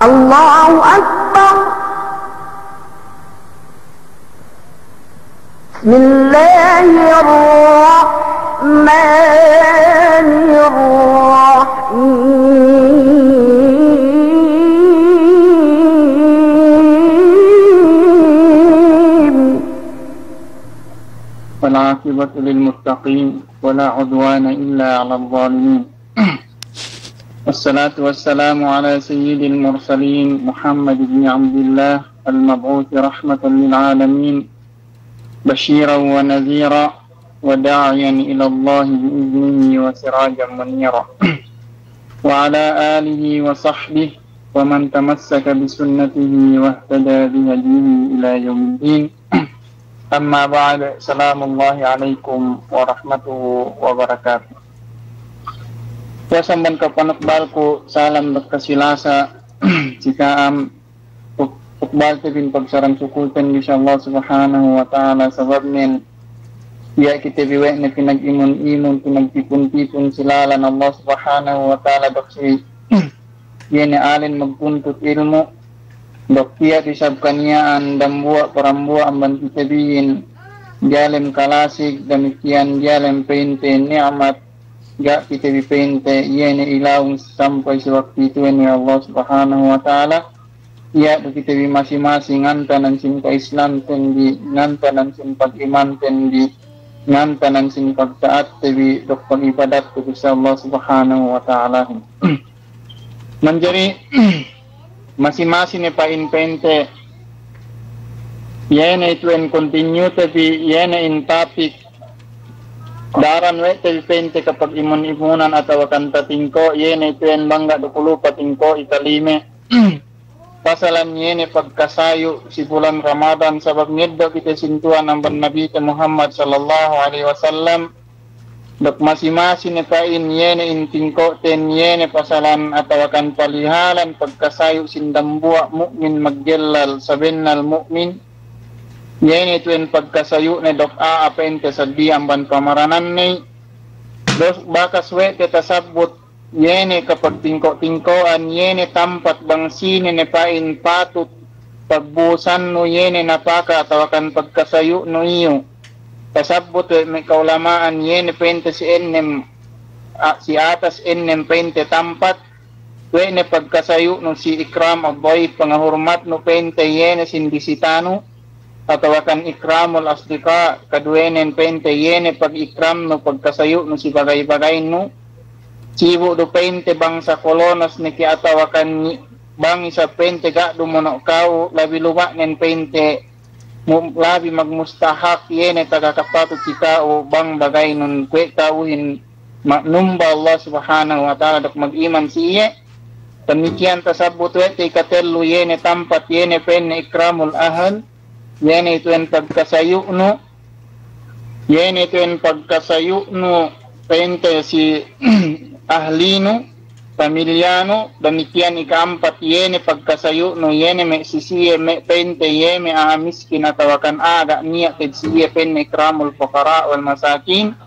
الله أكبر. بسم الله الرحمن الرحيم. والعاقبة للمتقين ولا عدوان إلا على الظالمين. والصلاة والسلام على سيد المرسلين محمد بن عبد الله المبعوث رحمة للعالمين بشيرا ونذيرا وداعيا إلى الله بإذنه وسراجا منيرا وعلى آله وصحبه ومن تمسك بسنته واهتدى بهديه إلى يوم الدين. Amma ba'd. Assalamualaikum warahmatullahi wabarakatuh. Samban ka panukbalko salam nagkasilasa jika ukbal bin pagsarang sukultan insya Allah subhanahu wa ta'ala sabab nin ya kita biwek na pinag-imun-imun pinagtipun-tipun silalan Allah subhanahu wa ta'ala doksi yan alin magpuntut ilmu Doktia disab kaniaan dan buat perambua amban kita bihin jalem kalasik demikian jalem pente ni'mat gak kita bipente yene ilaung sampai sewaktu itu ini Allah subhanahu wa ta'ala ya kita bi masing-masing ngantanan cinta Islam tendi ngantanan simpat iman tendi ngantanan simpat taat tebi dokter ibadat kepada Allah subhanahu wa ta'ala menjadi masing-masing ni pain pente yene itu en continue tapi yene in topic daran we tapi pente kapag imun-imunan atau akan tatingko yene itu en bangga 20 patingko ikalime pasalan yene pagkasayo si bulan Ramadan sabab ngeddo kita sintuan ng Nabi Muhammad sallallahu alaihi wasallam dok masing-masing ni pain yene intingko ten yene pasalan atau akan palihalan pagkasayo sindambua mukmin magjelal sabinnal mukmin yene tuen pagkasayo ni dok apente sadi amban pamaranan ni dos bakas we tetasabot yene kapag tingko-tingkoan yene tampat bangsini ni pain patut pagbusan no yene napaka atau akan pagkasayo no iyo kasabot may kaulamaan yene pente si ennem si atas ennem pente tampat wene pagkasayo no si ikram aboy pangahurmat no pente yene sindisitano atau akan ikramul asdika kaduenen pente yene pag ikram no pagkasayo no si bagay-bagay no sibo do pente bangsa kolonos ni ki atau akan bang isa pente ga dumono kau labi luwa nen pente labi magmustahak yene tagakapatut kita o bang bagay nun kwe tawin numba Allah subhanahu wa ta'ala dok mag-iman siye demikian tasabut wete ikatelu yene tampat yene penne ikramul ahal yene itu en pagkasayukno yene itu en pagkasayukno pente si ahlino pamilyano demikian ikaampat yene pagkasayo no yene me sisiye me pente yeme miskin atawakan aga niya siye penne ikramul fuqara wal masakin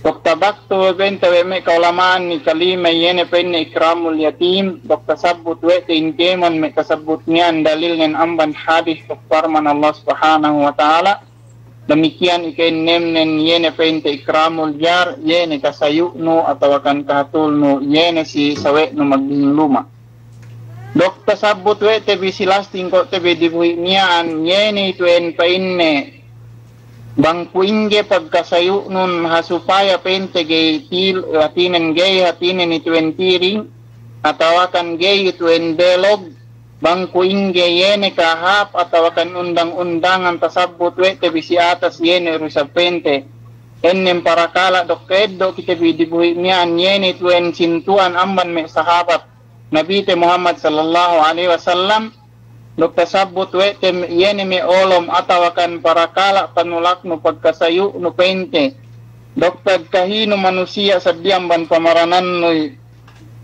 doktabakto pente me kaulamaan ni kalima yene penne ikramul yatim doktasabut we tinkemon me kasabut niyan dalil ng amban hadis farman Allah subhanahu wa ta'ala demikian ikain nemnen yene pente ikramul jar yene kasayu no atau akan kahatul no yene si sawe no maging luma dok tasabut we tebi silasting ko tebi dibuhi niyan yene itu en painne bang kuingge pagkasayu nun hasupaya pente gay til hatinen gay hatinen itu en tiring atau akan gay itu en delog bangku ingge yene kahap atau akan undang-undangan tasabut we tebisi atas yene rusapente ennem parakala dokeddo kita bidibuhi niyan yene tuen sintuan amban me sahabat Nabi Muhammad sallallahu alaihi wasallam dok tasabut we yene me olom atau akan parakala panulak no pagkasayu no pente dok kahino manusia sadyang ban pamaranan no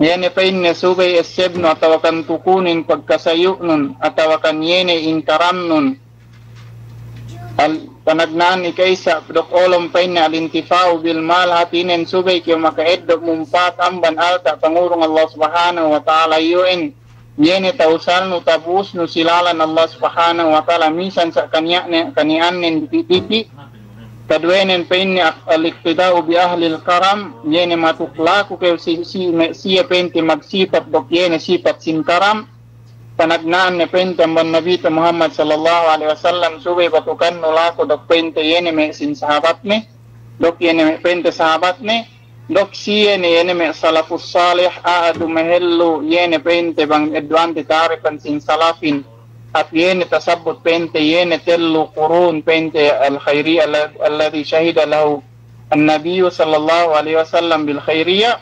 yene painne subay esebno atau akan tukunin pagkasayo nun atau akan yene inkaram nun al panagnan ikaysa dok olom painne alintifau bil mal hatinen subay kyo makaeddo mumpat amban alta pangurong Allah subhanahu wa ta'ala yun yene tausal nu tabus nu silalan Allah subhanahu wa ta'ala misan sa kanianen pipi kadwenen penne al-iqtida'u bi ahli al-karam yene matuklaku ke siya pente magsifat dok yene sifat sin karam panagnaan ne pente amban Nabi Muhammad sallallahu alaihi wasallam subay batukan nulako dok pente yene me sin sahabat ne dok yene me pente sahabat ne dok siya ne yene me salafus salih aadu mehellu yene pente bang edwante tarifan sin salafin at yene tasabut pente yene tellu qurun pente al-khairi alladhi shahida lahu an-nabiy sallallahu alaihi wasallam bil khairiyah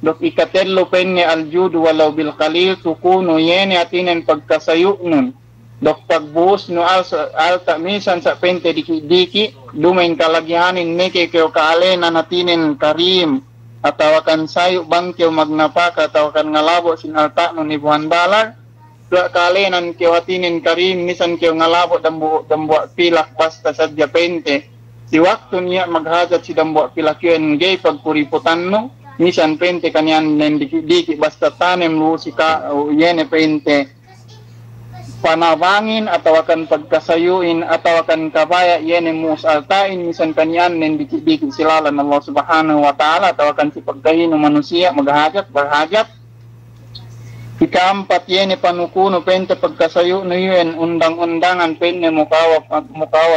dok ikatello penne al-jud walau bil qalil tukunu yene atinen pagkasayunun dok pagbuhos no alta misan sa pente diki dumain kalagyanin neke keo kaale na natinin karim atau akan sayu bangkeo magnapaka atau akan ngalabo sin alta no ni buhan balag dua kaale nan keo atinin karim misan keo ngalabo dambuak pilak basta sadya pente si waktu niya maghajat si dambuak pilak yun gay pagpuriputan no misan pente kanyan nen diki basta tanem lu si ka yene pente panabangin atau akan pagkasayuin atau akan kabaya yene musaltain misan kanyan nen diki silalan Allah subhanahu wa ta'ala atau akan si pagkahin manusia maghajat berhajat ikaampat yene panukuno pente pagkasayu no yun undang-undangan penne mukawap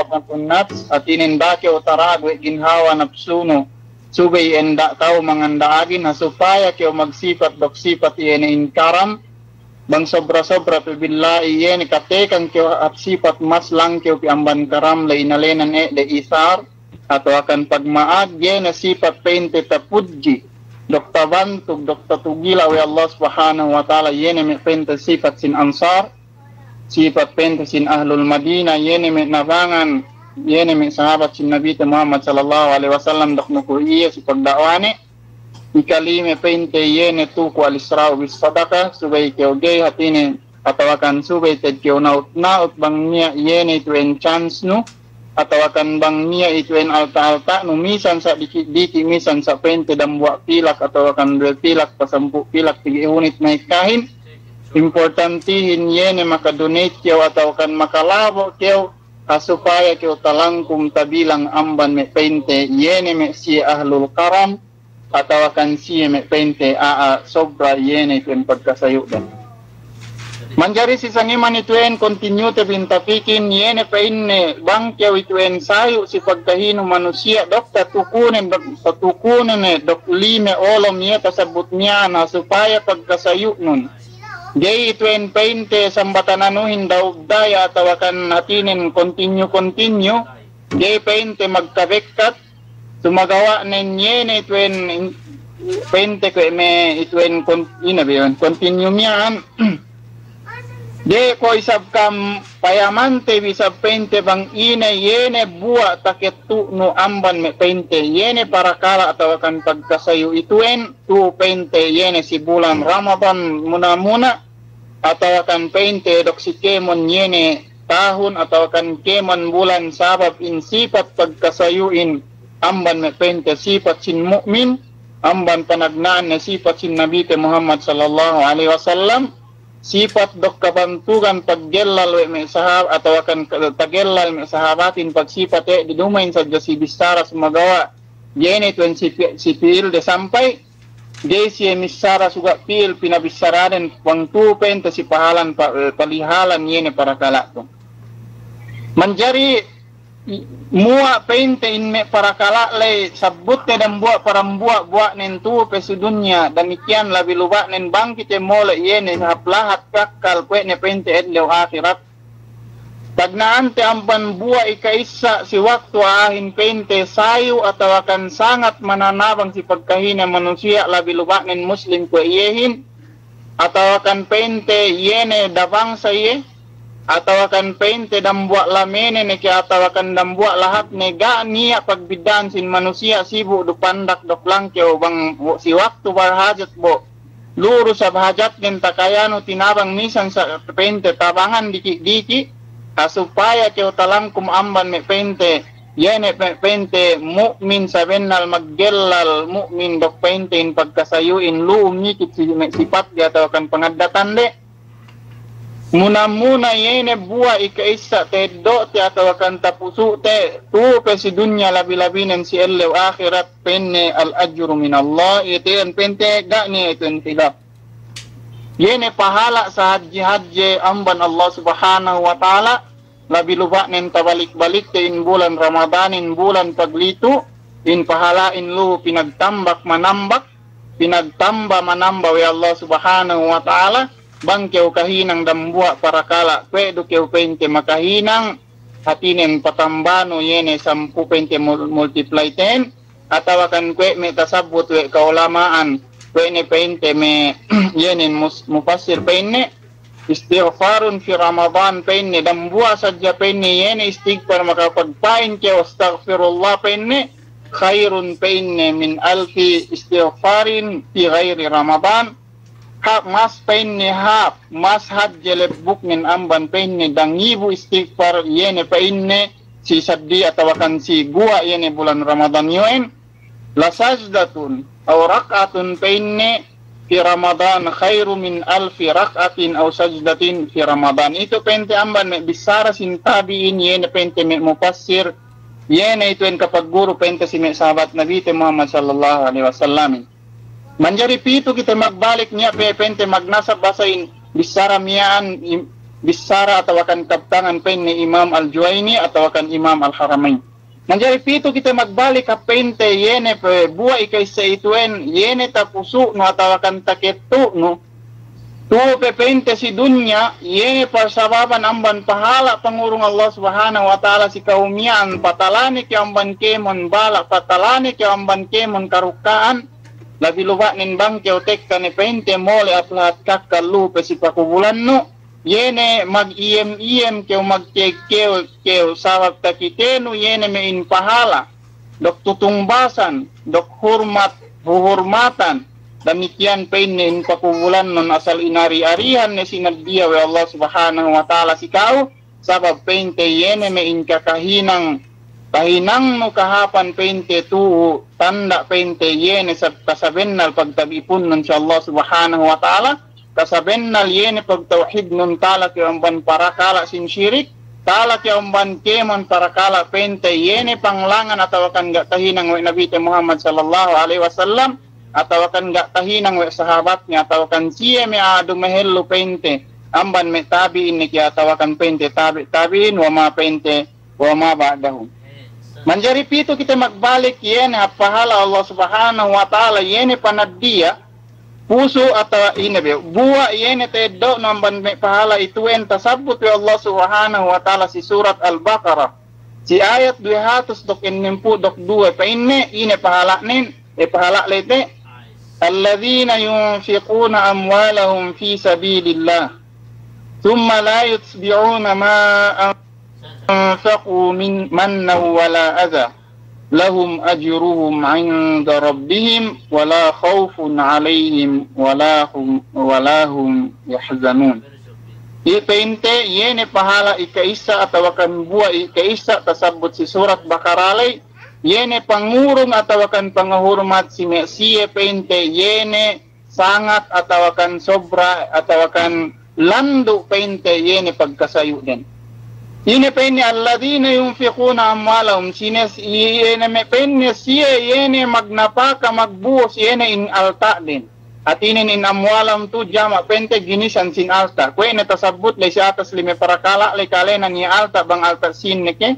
at unnats atinin dake utaragwe ginhawa napsuno subay enda tao mangandaagin supaya kyo magsifat dok sifat yene inkaram bang sobra-sobra billahi yene katekang kyo at sifat mas lang kyo piamban karam lainalenan de isar atau akan pagmaad yene sifat pente tapudji dok tabantug dok tatugila wa Allah subhanahu wa ta'ala yene me pente sifat sin ansar sifat pente sin ahlul madinah yene me nabangan yene me sahabat sin Nabi Muhammad sallallahu alaihi wasallam dok nukuiya si pagdawane ikalime pente yene tuku al-isra bis sadaqah subay keo gay hatine atau akan subay ted keo naut bang niya yene itu en chance no atau akan bang niya itu en alta no misan sa diki misan sa pente dambuak pilak atau akan dua pilak pasampu pilak 3 unit na ikahin importantihin yene makadonate keo atau akan makalabo keo supaya keo talangkum tabilang amban me pente yene me si ahlul karam atau akan siya me pente sobra yene ito pagkasayo dan manjari si sangiman ito continue te bintapikin yene pa inne bangkyaw ito sayo si pagkahino manusia dok tatukunin dok lime olom niya tasabot niya na supaya pagkasayo nun gay ito pente sambatanuhin daw daya atau akan natinin continue gay pente magkabekat sumagawa ninyene ituen pente ko me ituen continue miyan de ko isab kam payamante bisab pente bang ine yene buwa taketu no amban me pente yene para kala atau akan pagkasayo ituen tu pente yene si bulan Ramadan muna atau akan pente dok si kemon yene tahun atau akan kemon bulan sabab insifat pagkasayuin amban me pente sifat sin mukmin amban panagnaan na sifat sin Nabi Muhammad sallallahu alaihi wasallam sifat dok kabantugan paggellal me sahab atau akan tagellal me sahabatin pagsifat didumain sadya si bisara sumagawa yene tuen si pil de sampai gay si misara suga pil pinabisaraden wang tu pente si pahalan palihalan yene para kalakto manjari mua pente inme para kalak sabut dan buat nen tu pesudunya demikian labi luba nen bangkit mole yene haplahat kakal kwe ne pente edlew akhirat tagnaan te amban buah ikaisa si waktu ahin pente sayu atau akan sangat mananabang si pagkahina manusia labi luba nen muslim kwe yehin atau akan pente yene dabang saye atau akan pente dan buat lamene neke atau akan dan buat lahat nega niya pagbidan sin manusia sibuk du pandak dok langkeo bang si waktu berhajat bo lurus sa hajat nen takayano tinabang misan sa pente tabangan diki supaya keo talangkum amban me pente yene pente mukmin sabennal maggellal mukmin dok pente in pagkasayuin luum nikit si sifat dia atau akan pengadatan de Muna-muna yene buah ikaisa te do te atau akan tapusu te tu pe si dunya labi-labinan si elew akhirat penne al ajru min Allah itu yang pente gak ni itu yang tidak. Yene pahala sa haji amban Allah subhanahu wa ta'ala labi lupa nen tabalik-balik te in bulan Ramadan in bulan paglitu in pahala in lu pinagtambak manambak pinagtamba manamba wa Allah subhanahu wa ta'ala bang keu kahinang dambua para kala kwe do keu pente makahinang hatinen patambano yene sampu pente multiply 10 atau akan kwe me tasabut we kaulamaan kwe ne pente me yene mufassir penne istighfarun fi Ramadan penne dambua saja penne yene istighfar makapagpain keu astaghfirullah penne khairun penne min alfi istighfarin fi ghairi Ramadan hak mas penne hap mas hajjele buknin amban penne dangibu istighfar yene penne si saddi atau akan si gua yene bulan Ramadan yuen la sajdatun aw rak'atun penne fi Ramadan khairu min alfi rak'atin aw sajdatin fi Ramadan itu pente amban me bisara sin tabiin yene pente me mufassir yene itu en kapag guru pente si me sahabat Nabi Muhammad sallallahu alaihi wasallam. Manjari pito kita magbalik niya pente magnasab basain bisara miyaan bisara atau akan kaptangan pen ni Imam Al-Juwaini atau akan Imam Al-Haramain. Manjari pito kita magbalik ka pente yene buwa ikay sa ituen yene tapusu no atau akan taketu no tu pente si dunya yene persababan amban pahala pangurung Allah subhanahu wa ta'ala si kaumian patalani ki amban kemon bala patalani ki amban kemon karukaan labi lupa nin bang keu tekka ne pente mole aplat kakkalu pesi pakubulan no yene mag iem keu mag keu sawab takitenu yene me in pahala dok tutungbasan dok hormatan demikian penne in pakubulan non asal inari-arihan ne sinagdia wa Allah subhanahu wa ta'ala sikau sabab pente yene me in kakahinang kahinang no kahapan pente tu tanda pente yene sa kasabennal pagtabipun nun sa Allah subhanahu wa ta'ala kasabennal yene pagtawhid nun tala kiamban parakala sin syirik tala kiamban kemon parakala pente yene panglangan atau akan gak kahinang wa Nabi Muhammad sallallahu alaihi wasallam atau akan gak kahinang wa sahabatnya atau akan siya me adu mehellu pente amban me tabiin ni atau akan pente tabiin wa ma pente wa ma ba'dahu. Manjari pito kita magbalik yene pahala Allah subhanahu wa ta'ala yene panaddia puso atau ini buwa yene tedo namban me pahala ituen tasabut ya Allah subhanahu wa ta'ala si surat Al-Baqarah si ayat 262 pa ine pahala nin pahala lete alladzina yunfiquna amwalahum fi sabilillah thumma la yutbi'una ma anfaqu min manna wala adha lahum ajruhum 'inda rabbihim wala khaufun 'alaihim wala hum yahzanun. Ipente yene pahala ikaisa atau akan buah ikaisa tasabut si surat Baqarah yene pangurung atau akan pangahormat si siye pente yene sangat atau akan sobra atau akan landu pente yene pagkasayu din. Yene penne alladhina yunfiquna amwalahum yene me penne siye yene magnapaka magbuos yene in alta din. Atinin in amwalam tu jama pente ginisan sin alta. Kwe natasabut le si atas lime parakala le kalena ni alta bang alta sinneke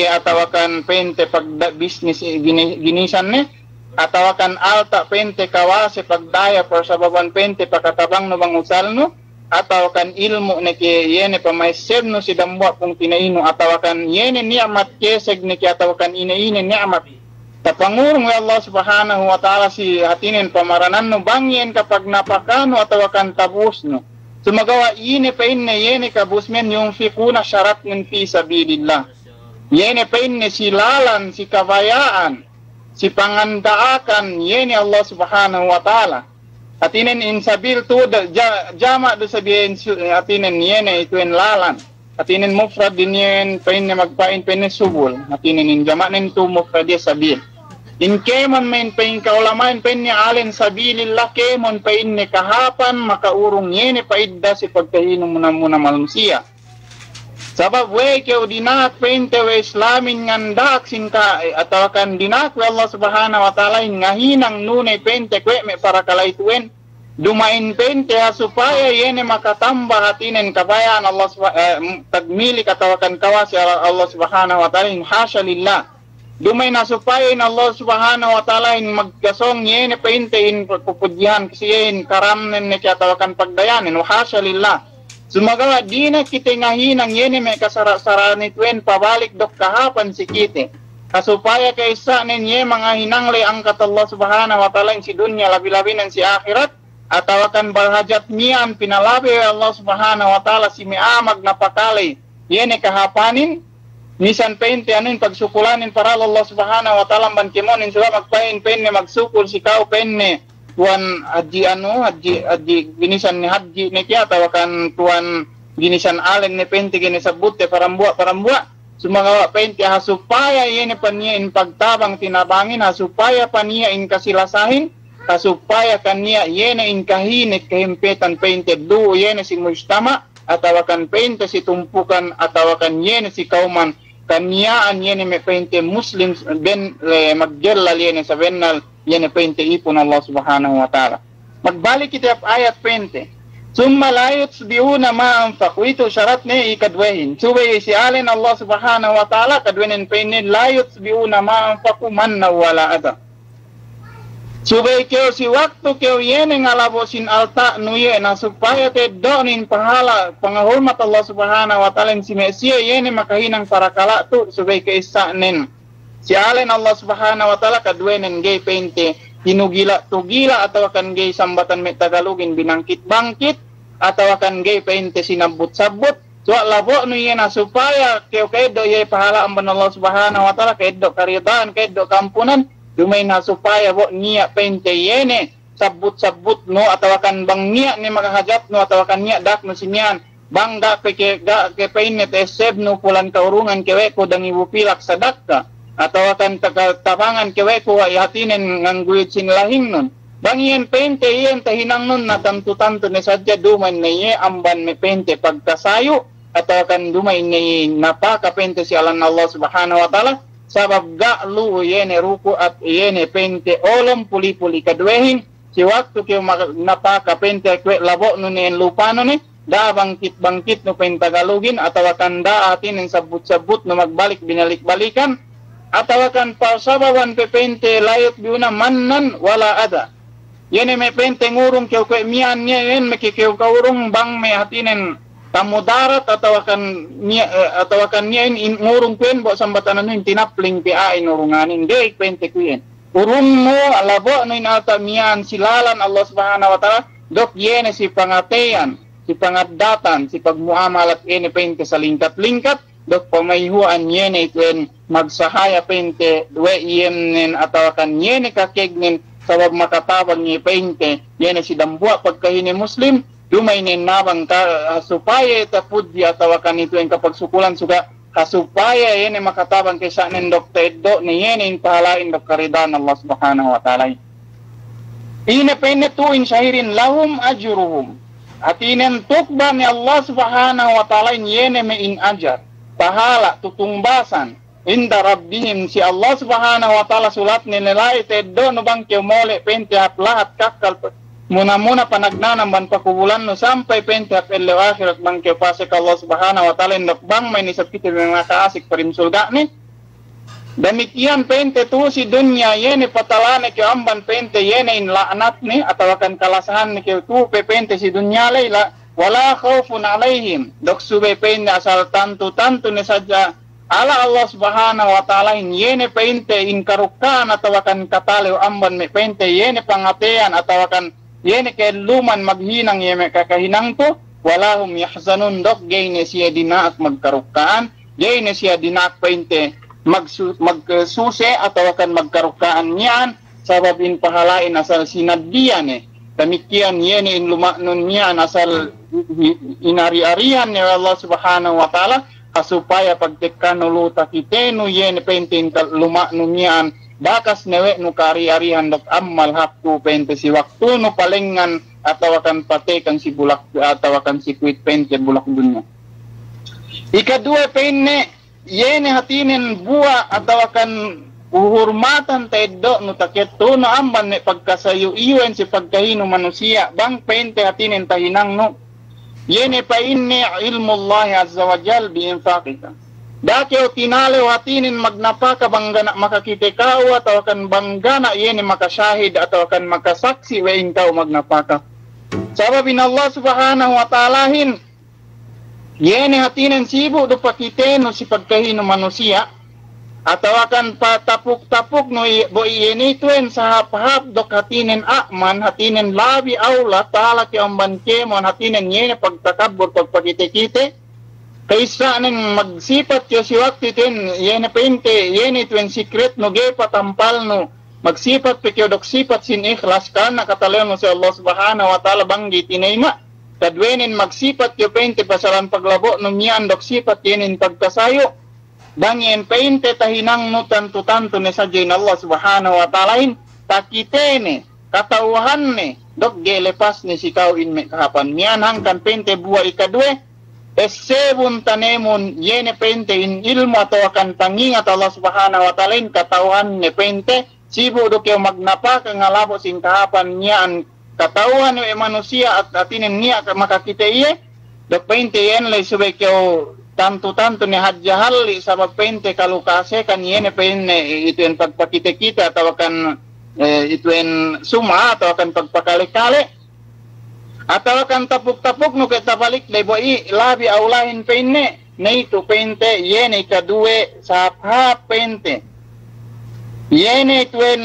atau akan pente pag business ginisan ne atau akan alta pente kawase pagdaya persababan pente pakatabang no bang usal no atau akan ilmu neke yene pamaisir no si dambwa kung tinaino atau akan yene ni'mat keseg neke atau akan ine ni'mat tapangurong ya Allah subhanahu wa ta'ala si hatinin pamaranan no bangyen kapag napakano atau akan tabus no sumagawa ine pa yene kabusmen yung fikuna syarat min fi sabilillah yene pa si lalan si kabayaan si pangandaakan yene Allah subhanahu wa ta'ala atinen in sabil tu jama do sabihin atinen yene itu en lalan atinen mufrad din yen pain magpain pen subul atinen in jama nen tu mufrad sabil In kemon main pain kaulamain pain ni alin sabilillah kemon pain ni kahapan makaurong yene paidda si pagkahinong muna manusia. Sabab we keu dinak pain te we islamin ngandak singka atau kan dinak we Allah subhanahu wa ta'ala ngahinang nunay pain te kwe me para kalaituen dumain pain te supaya yene makatambah hatinen kabayaan Allah tagmili katawakan kawasi Allah subhanahu wa ta'ala hasya lillah. Dumay na supaya in Allah subhanahu wa ta'ala in magkasong yene paintein pupudyan kasiyin karamnen ne katawakan pagdayanin wahasya lillah. Sumagawa di na kita ngahinang yene may kasarasaranituen pabalik dok kahapan si kite. Kasupaya kaysa ninye mga hinangle angkat Allah subhanahu wa ta'ala in si dunya labi-labi ng si akhirat. Atawakan barhajat niyan pinalabi Allah subhanahu wa ta'ala si miamag na pakali yene kahapanin. Nisan pain te anin pagsukulanin para Allah subhanahu wa ta'ala bankimonin sila magpain pain ne magsukul si kau pain ne tuan haji haji ginisan ni haji ne kya tawakan tuan ginisan alen ne pain te gini sabut te parambua sumagawa pain te supaya yene paniya in pagtabang tinabangin supaya paniya in kasilasahin supaya kaniya yene in kahinit kahimpetan pain te du yene si mujtama atawakan pain te si tumpukan atawakan yene si kauman kaniyaan yene me painte muslims ben maggelal yene sa bennal yene painte ipon Allah subhanahu wa ta'ala. Magbalik kita ayat painte. Summa la yutsbiuna ma anfaqu ito syarat ne ikadwehin. Subay si alin Allah subhanahu wa ta'ala kadwenin painte la yutsbiuna ma anfaqu manna wala ada. Subay keo si waktu keo yene ngalabosin alta nuye na supaya te donin pahala pangahormat Allah subhanahu wa ta'ala si Mesia yene makahinang para kala tu subay ke isanin. Si alen Allah subhanahu wa ta'ala kadwenen gay painte hinugila tugila atau akan gay sambatan met Tagalogin binangkit-bangkit atau akan gay painte sinabut-sabut. So labo nuye na supaya keo kedo ye pahala amban Allah subhanahu wa ta'ala kedo karidaan kedo kampunan. Dumay na supaya bo niya painte yene sabut-sabut no atawakan bang niya ni makahajat no atawakan niya dak no sinyan bangga ke paine te seb no pulan kaurungan kewe ko dang ibupilak sa dakka atawakan tabangan kewe ko ay hatinen ngangguit sinlahing nun bangien painte yen tahinang nun na tantu-tantu ni sadya dumay na ye amban me painte pagkasayo atawakan dumay ni napaka painte si alan Allah subhanahu wa ta'ala sabab ga'lu yene ruku at yene pente olom puli-puli kadwehin si waktu kyo napaka pente kwe labo no ni lupano ni da bangkit no pentagalugin atawakan da atin ng sabut-sabut no magbalik binalik-balikan atawakan pasabawan pe pente layot biuna mannan wala ada yene me pente ngurung kyo kwe mian niya yen mekikyo kaurung bang me hatinen tamu darat atawakan niya in ngurung kuen bo sambatan ano in tinapling pia inurunganin gay pente kuen urung mo alabo no in ata miyan silalan Allah subhanahu wa ta'ala dok yene si pangateyan si pangadatan si pagmuamalat ene pente sa lingkat-lingkat dok pamayhuan yene kuen magsahaya pente dwe yenen atawakan yene kakegnen sabab makatabang ni pente yene si dambua pagkahini muslim dumay ninabang ka supaya tapudya tawakan ito yung kapagsukulan suga kasupaya yun makatabang kaysa nin dokta eddo ni yun yung pahalain dok karidan Allah subhanahu wa ta'ala inapainetuin syahirin lahum ajuruhum at inentukba ni Allah subhanahu wa ta'ala yun may inajar pahala tutungbasan inda rabbihim si Allah subhanahu wa ta'ala sulat ni nila ito eddo no bang kiyomole pente at lahat kakal muna-muna panagnanan ban pakubulan no sampai pentap elew akhirat bang kepasek Allah subhanahu wa ta'ala indok bang may nisap kita mga kaasik parim sulga ni demikian pente tu si dunya yene patalane kyo amban pente yene in laanat ni atau akan kalasahan ni kyo tu pente si dunya layla wala khawfun alaihim dok sube pente asal tantu ni saja ala Allah subhanahu wa ta'ala yene pente in karukan atau akan katalew amban me pente yene pangatean atau akan yene kay luman maghinang yeme kakahinang to walahum yahzanun dok gayne siya dinaak magkarukaan gayne siya dinaak painte magsusi atau akan magkarukaan niyan sababin pahalain asal sinaddiyan demikian yene in lumaknun niyan asal inari-arian ni Allah subhanahu wa ta'ala supaya pagtekan luta kitenu yene painte lumaknun niyan bakas newe nu kari-arihan dok amal haptu pente si waktu nu palengan atau akan patekan si bulak atau akan si kuit pente bulak dunia. Ikadua penne yene hatinen buah atau akan uhurmatan tedo nu taketo no amban ne pagkasayo iwen si pagkahino manusia bang pente hatinen tahinang no yene pa inne ilmu Allah azza wa jal bi infaqika. Dakyo tinale watinin magnapaka banggana makakite kau atau akan banggana yene makasyahid atau akan makasaksi wa ingkau magnapaka. Sababin Allah subhanahu wa ta'alahin yene hatinin sibu do pakite no si pagkahino manusia atau akan patapuk-tapuk no bo yene tuen sahap-hap dok hatinin akman hatinin labi aula ta'ala ki amban kemon hatinin yene pagtakabur pagpakite-kite kaisa nang magsipat yo si wakti ten yene pente yene tuen secret no ge patampal no magsipat pe kyo dok sipat sin ikhlas kana katalayon mo si Allah subhanahu wa ta'ala banggi tinayma kadwenin magsipat yo pente pasaran paglabo no miyan dok sipat yenin pagkasayo bangin pente tahinang no tanto ne sajin Allah subhanahu wa ta'ala takitene katauhan ne dok ge lepas ni sikaw inme kahapan miyan hangkan pente buwa ikadwe esebun tanemun yene pente in ilmu atau akan tanging atau Allah subhanahu wa ta'ala katauhan ne pente sibu do kyo magnapa kangalabo sing kahapan niyan katauhan we manusia at atinin niya makakita iye do pente yen lay sube kyo tanto ni hadjahali sabab pente kalukase kan yene pente itu yang pagpakita kita atau akan itu yang suma atau akan pagpakale-kale atau akan tapuk-tapuk no kita balik leboi labi aulahin penne na itu pente yene kadue sapha pente yene tuen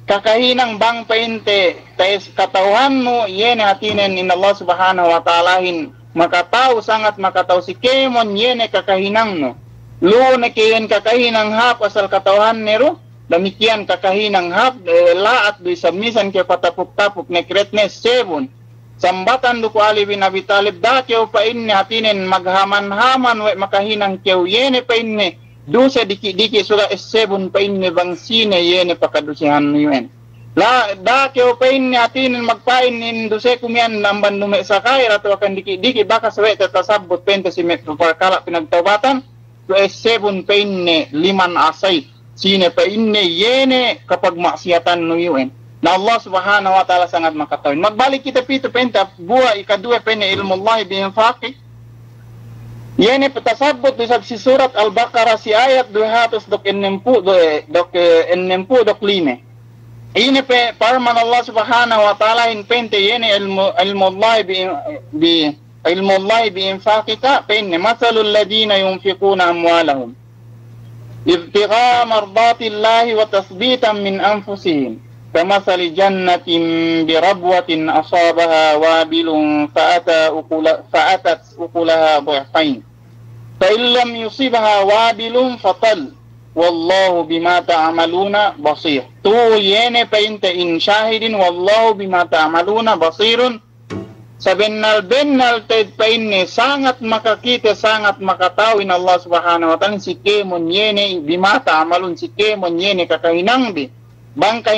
kakahinang bang pente tais katauhan mo yene hatinen in Allah subhanahu wa ta'alahin makataw sangat makataw si kemon yene kakahinang no lu na kiyen kakahinang hap asal katauhan nero demikian kakahinang hap laat di samisan ke patapuk-tapuk nekretnes 7 sambatan duku Ali bin Abi Talib dakyo pa inne hatinen maghaman-haman we makahinang kew yene pa inne dusa diki-diki sura S7 pa inne bang sine yene pakadusihan yuen la dakyo pa inne hatinen magpain in duse kumian namban nume sakay ato akan diki-diki baka sawe tatasabot pente si metro parkala pinagtawatan so S7 pa inne 5 asay sine pa inne yene kapag maksiatan no yuen na Allah subhanahu wa ta'ala sangat makatawin. Magbalik kita pito penta, buwa ikadua pene ilmu Allah biinfaqi. Yene patasabot do si surat Al-Baqarah si ayat 260 dok lime. Ini pe parman Allah subhanahu wa ta'ala in pente yene ilmu Allah ilmu Allah biinfaqika penne masalul ladina yunfiquna amwalahum ibtigha mardatillahi wa tasbitan min anfusihim كمثل جنة بربوة أصابها وابل فأتت أكلها ضعفين فإن لم يصبها وابل فطل والله بما تعملون بصير تو يene painte in shahidin wallahu bima ta'maluna basirun Sabenal-benal ted painne sangat makakita sangat makatawin Allah subhanahu wa ta'ala si kemon yene bimata amalun si kemon yene kakahinang bi bangka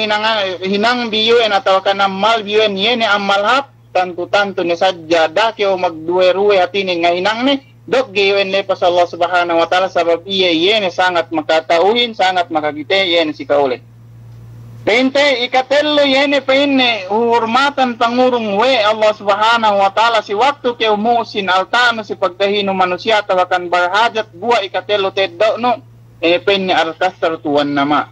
hinang biyuen atau kana mal biyuen yene amal hap tantu ni sadya dakyo magduwe-ruwe hatini nga hinang ni dok giyuen lepas Allah subhanahu wa ta'ala sabab yene sangat makatauhin sangat makakite yene si kaule pente ikatello yene penne uhurmatan pangurung we Allah subhanahu wa ta'ala si waktu ke umusin altano si pagkahino manusia tawakan barhajat buwa ikatello teddo no penne arkastar tuwan nama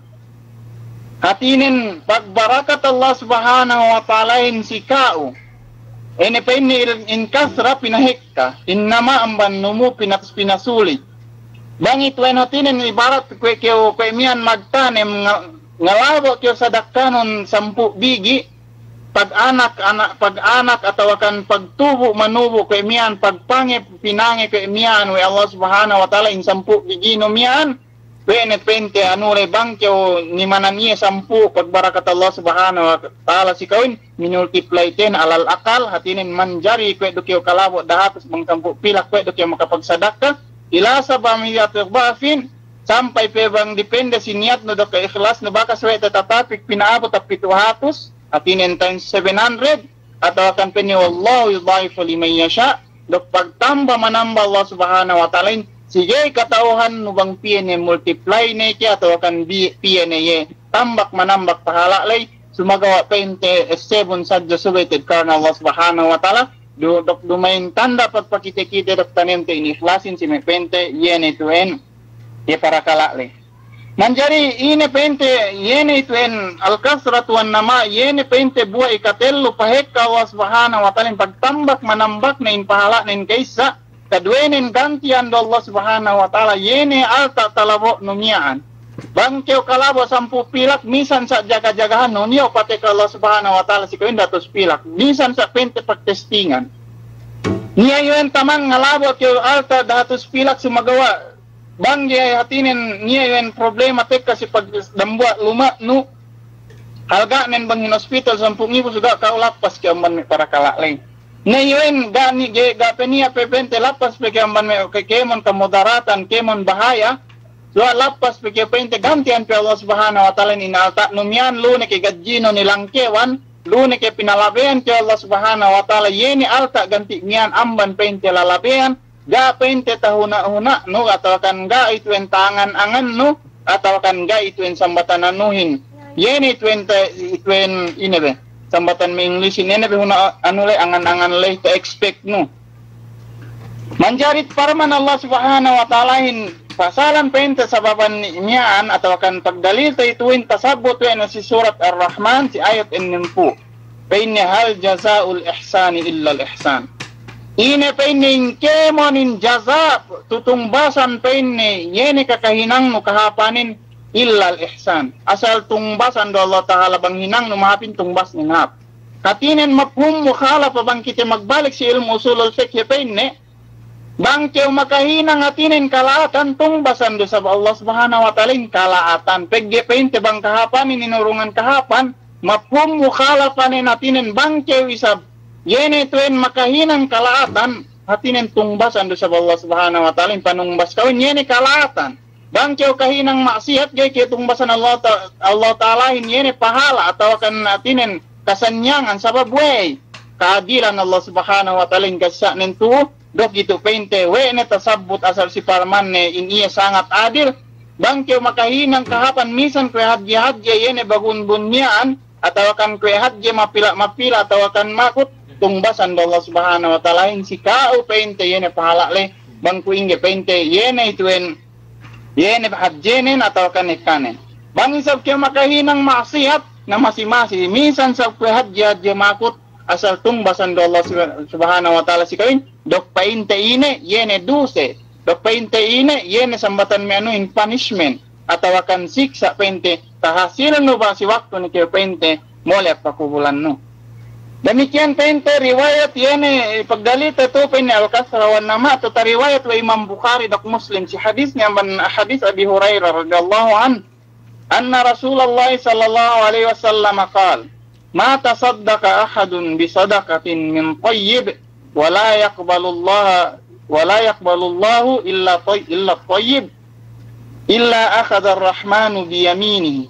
hatinin pagbarakat Allah subhanahu wa ta'ala in si kao ene penne in kasra pinahikka innama amban numu pinasulit bangit wen hatinin ibarat kwe mian magtanem ngalabo kyo sa dakkanon 10 bigi pag-anak atau akan pagtubo manubo kay miyan pagpange pinange kay miyan we Allah subhanahu wa ta'ala in 10 bigi no miyan pene pente anure bangkyo ni mananiye 10 pagbarakat Allah subhanahu wa ta'ala si kawin minultiply 10 alal akal hatinin manjari kwe do kyo kalabo dahatos bang 10 pilak kwe do kyo makapagsadaka ila sa bamiyat bafin sampai pebang depende si niat no dok ikhlas no baka suwe tatapik pinaabot at 700 atinen times 700 atau akan peni wallahu yudhaifu liman yasha dok pagtamba manamba Allah subhanahu wa ta'ala sige katauhan no bang piene multiply ne ki atau akan piene ye tambak manambak pahala lay sumagawa 27 sadya subeted karena Allah subhanahu wa ta'ala dok dumain tanda pagpakite-kite dok tanim te inikhlasin si mepente yene tuen ye para kalale manjari ine pente yene tuen al-kasratu wan nama yene pente buah ikatello pahekka Allah subhanahu wa ta'ala pagtambak manambak na pahala nen kaisa kadwenen gantian do Allah subhanahu wa ta'ala yene alta talabo numiaan bangkeo kalabo 10 pilak misan sa jaga-jagahan nunio pate ka Allah subhanahu wa ta'ala si kawin datos pilak misan sa pente pagtestingan niya yun tamang ngalabo keo alta datos pilak sumagawa bang hatinin niya yun problema tek kasi pag dambua luma nu halga nen bang in hospital 10,000 suga kaulapas keo man para kalalay ngayon gani gapenia pepente lapas pe kemon kemon kemudaratan kemon bahaya so lapas pe pente gantian pe Allah subhanahu wa ta'ala inalta numian lu ne ke gajino nilangkewan lu ne ke pinalabean ke Allah subhanahu wa ta'ala yeni alta ganti nian amban pente lalabean ga pente tahuna-huna no atau kan ga ituen tangan angan no atau kan ga ituen sambatan anuhin yeni ituen ini be sambatan me English ini be huna anule angan-angan leh to expect no manjarit parman Allah subhanahu wa ta'ala in pasalan pente sababan niyan atau kan pagdalil to ituin tasabut wen si surat Ar-Rahman si ayat 60 painnya hal jazaul ihsani illa al ihsan ine painin kemonin jaza tutungbasan painne yene kakahinang no kahapanin illa al-ihsan asal tungbasan do Allah ta'ala bang hinang no mahapin tungbas ni ngap katinen mafhum mukhalaf bang kita magbalik si ilmu usulul fiqh painne bang keu makahinang atinin kalaatan tungbasan do sa Allah subhanahu wa ta'ala kalaatan pegge painte bang kahapanin inurungan kahapan mafhum mukhalafanin atinin bang keu isab yene tuen makahinang kalaatan hatinen tungbasan do sa Allah subhanahu wa ta'ala panungbas kawin yene kalaatan bang keu kahinang maksiat gay keu tungbasan Allah ta'ala yene pahala atau kan hatinen kasanyangan sabab wey keadilan Allah subhanahu wa ta'ala kasa nentu dok gitu pente we ne tasabut asal si parman ne ini sangat adil bang keu makahinang kahapan misan kue hadji yene bagun bunyan atau kan kue hadji mapila atau kan makut tungbasan do Allah subhanahu wa ta'ala si kau pente yene pahala le bang kuingge pente yene ituen yene hadjenen atau kan ikanen bang isab keu makahinang maksiat na masih misan sa kue hadji makut asal tungbasan do Allah subhanahu wa ta'ala si kawin dok painte ine yene duse dok painte ine yene sambatan me anuin punishment atau akan siksa pente tahasilan no ba si waktu ni keu pente mole pakubulan no demikian pente riwayat yene pagdalita to pente al-kasra wan nama to riwayat wa Imam Bukhari dak Muslim si hadisnya man hadis Abi Hurairah radhiyallahu anna Rasulullah sallallahu alaihi wasallam qala ma tasaddaqa ahadun bi sadaqatin min tayyib wa la yaqbalu Allah illa tayyib illa akhadha ar-rahmanu bi yaminihi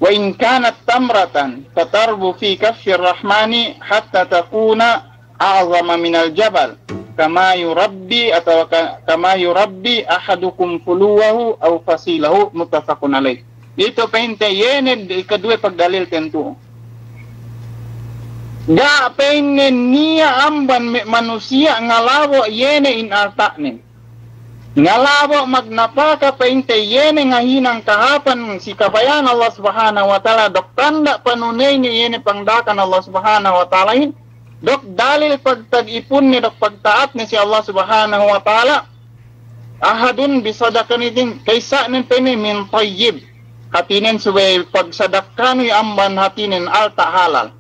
wa in kanat tamratan fatarbu fi kaffi ar-rahmani hatta takuna a'zama min al-jabal kama yurabbi ahadukum fuluwahu aw fasilahu muttafaqun alaih. Ito pente yene kedua pagdalil tentu ga penne niya amban manusia ngalawo yene in artaknin ngalawo magnapaka pente yene ngahinang kahapan si kabayan Allah subhanahu wa ta'ala dok tanda panunay ni yene pangdakan Allah subhanahu wa ta'ala dok dalil pagtag-ipun ni dok pagtaat ni si Allah subhanahu wa ta'ala ahadun bisadakanitin kaysa nin penne min tayyib hatinen subay pagsadakkan yu amban hatinen alta halal.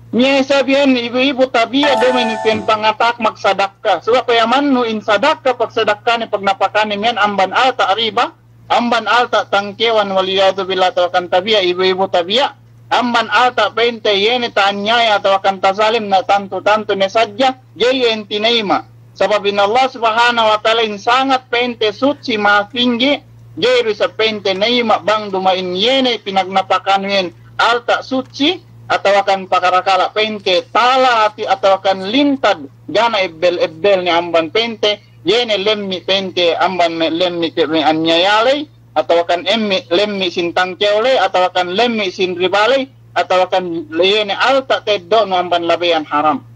Niya sabihan ibu-ibu tabiya dominikin pangatak magsadakka. So kaya man no in sadakka pagsadakka ni pagnapakan ni amban alta riba, amban alta tangkewan waliyadu billah tawakan tabiya ibu-ibu tabiya, amban alta pente yene taanyaya tawakan tasalim na tanto ne sadya jayen tinaima. Sababin Allah subhanahu wa ta'ala in sangat pente suci maafinggi Jairu sa pente naima bang dumain yene pinagnapakanwen alta suci atau akan pakarakala pente tala ati atau akan lintad gana ebbel ni amban pente yene lemmi pente amban me lemmi ke me anyayalay atau akan emmi lemmi sin tangkeole atau akan lemmi sin ribalay atau akan yene alta teddo no amban labean haram.